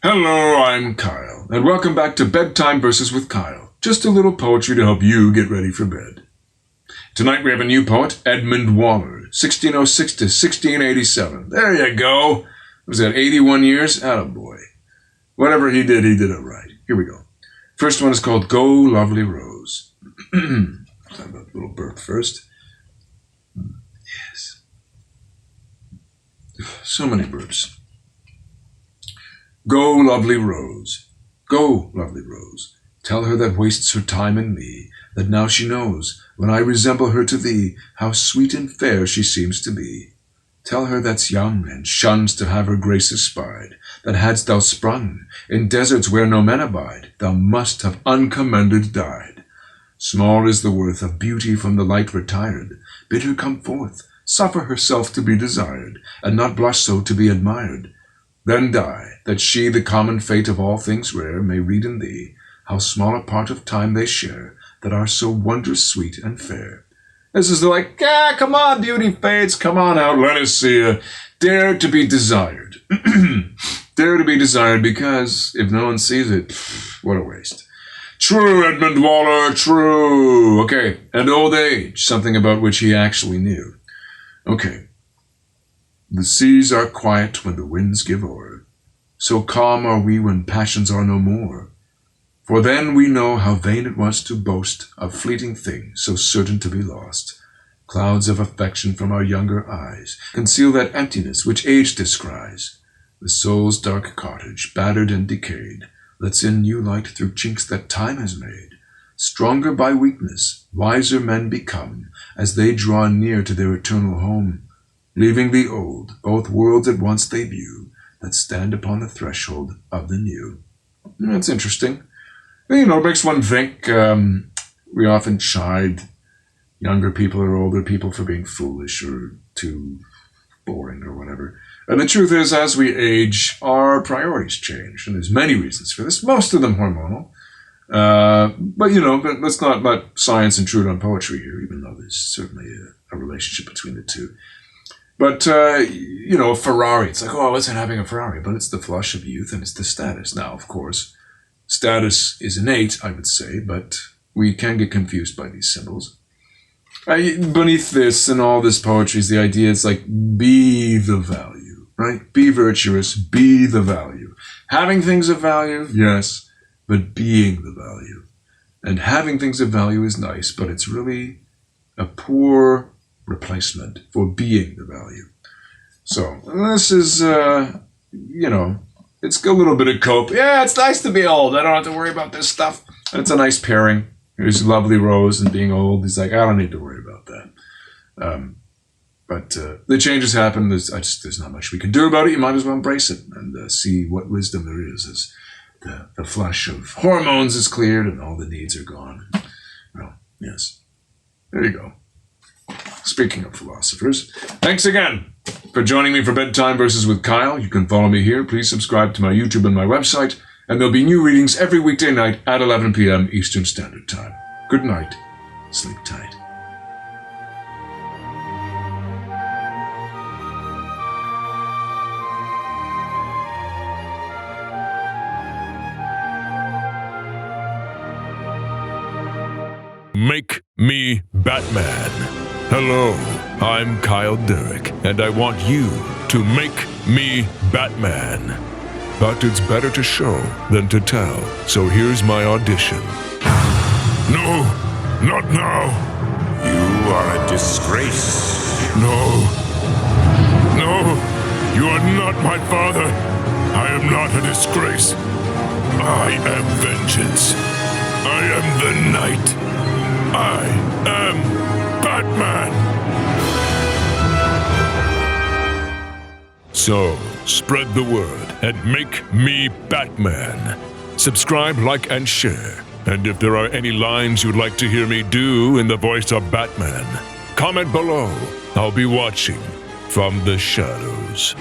Hello, I'm Kyle, and welcome back to Bedtime Verses with Kyle. Just a little poetry to help you get ready for bed. Tonight we have a new poet, Edmund Waller, 1606 to 1687. There you go. Was that 81 years? Attaboy. Whatever he did it right. Here we go. First one is called Go Lovely Rose. Let's have a little burp first. Yes. So many burps. Go, lovely rose, go, lovely rose, tell her that wastes her time in me, that now she knows, when I resemble her to thee, how sweet and fair she seems to be. Tell her that's young, and shuns to have her graces spied, that hadst thou sprung in deserts where no men abide, thou must have uncommended died. Small is the worth of beauty from the light retired, bid her come forth, suffer herself to be desired, and not blush so to be admired. Then die, that she, the common fate of all things rare, may read in thee how small a part of time they share that are so wondrous sweet and fair. This is like, come on, beauty fades, come on out, let us see you. Dare to be desired. Dare to be desired, because if no one sees it, what a waste. True, Edmund Waller, true. Okay, and old age, something about which he actually knew. Okay. The seas are quiet when the winds give o'er, so calm are we when passions are no more. For then we know how vain it was to boast of fleeting things so certain to be lost. Clouds of affection from our younger eyes conceal that emptiness which age descries. The soul's dark cottage, battered and decayed, lets in new light through chinks that time has made. Stronger by weakness, wiser men become, as they draw near to their eternal home. Leaving the old, both worlds at once they view, that stand upon the threshold of the new. That's interesting. It makes one think. We often chide younger people or older people for being foolish or too boring or whatever. And the truth is, as we age, our priorities change. And there's many reasons for this, most of them hormonal. But let's not let science intrude on poetry here, even though there's certainly a relationship between the two. But, a Ferrari, it's like, oh, isn't having a Ferrari? But it's the flush of youth and it's the status. Now, of course, status is innate, I would say, but we can get confused by these symbols. Beneath this and all this poetry is the idea, it's like, be the value, right? Be virtuous, be the value. Having things of value, yes, but being the value. And having things of value is nice, but it's really a poor replacement for being the value. So this is, it's a little bit of cope. Yeah, it's nice to be old. I don't have to worry about this stuff. It's a nice pairing. Here's Lovely Rose and being old. He's like, I don't need to worry about that. But the changes happen. There's not much we can do about it. You might as well embrace it and see what wisdom there is as the flush of hormones is cleared and all the needs are gone. Well, yes. There you go. Speaking of philosophers, thanks again for joining me for Bedtime Verses with Kyle. You can follow me here. Please subscribe to my YouTube and my website, and there'll be new readings every weekday night at 11 p.m. Eastern Standard Time. Good night. Sleep tight. Make me Batman. Hello, I'm Kyle Derrick, and I want you to make me Batman. But it's better to show than to tell, so here's my audition. No, not now. You are a disgrace. No, you are not my father. I am not a disgrace. I am vengeance. I am the night. I am Batman! So, spread the word and make me Batman. Subscribe, like, and share. And if there are any lines you'd like to hear me do in the voice of Batman, comment below. I'll be watching from the shadows.